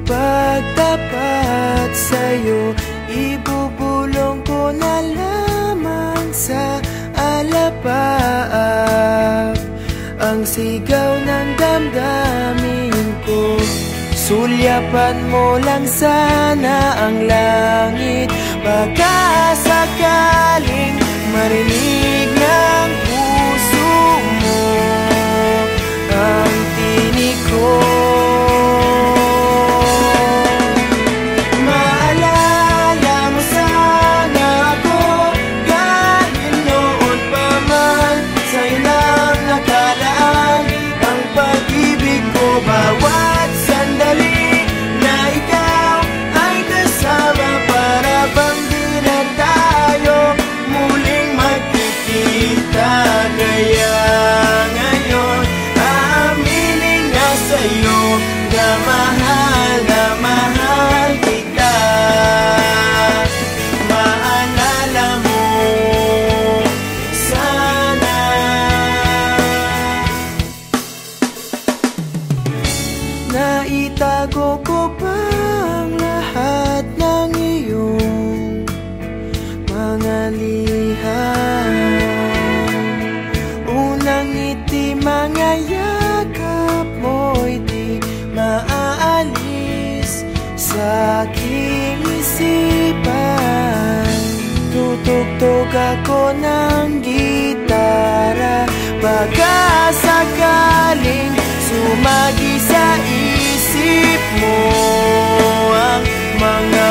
pagtapat sa'yo, ibubulong ko na lamang sa alapaap ang sigaw ng damdamin ko. Sulyapan mo lang sana ang langit, baka sakaling marinig ng puso mo ang tinig ko. Maalala mo sana ako kahit noon pa man, sa'yo lang nakalaan ang pag-ibig ko. Bawat sandali na ikaw ay kasama, para bang di na tayo muling magkikita. Kaya ngayon aaminin na sa'yo na mahal kita. Maalala mo sana. Naitago ko pa ang lahat ng iyong mga liham. Unang ngiti, mga yakap mo'y di maaalis sa aking isipan. Tutugtog ako ng gitara, baka sakaling sumagi sa isip mo ang mga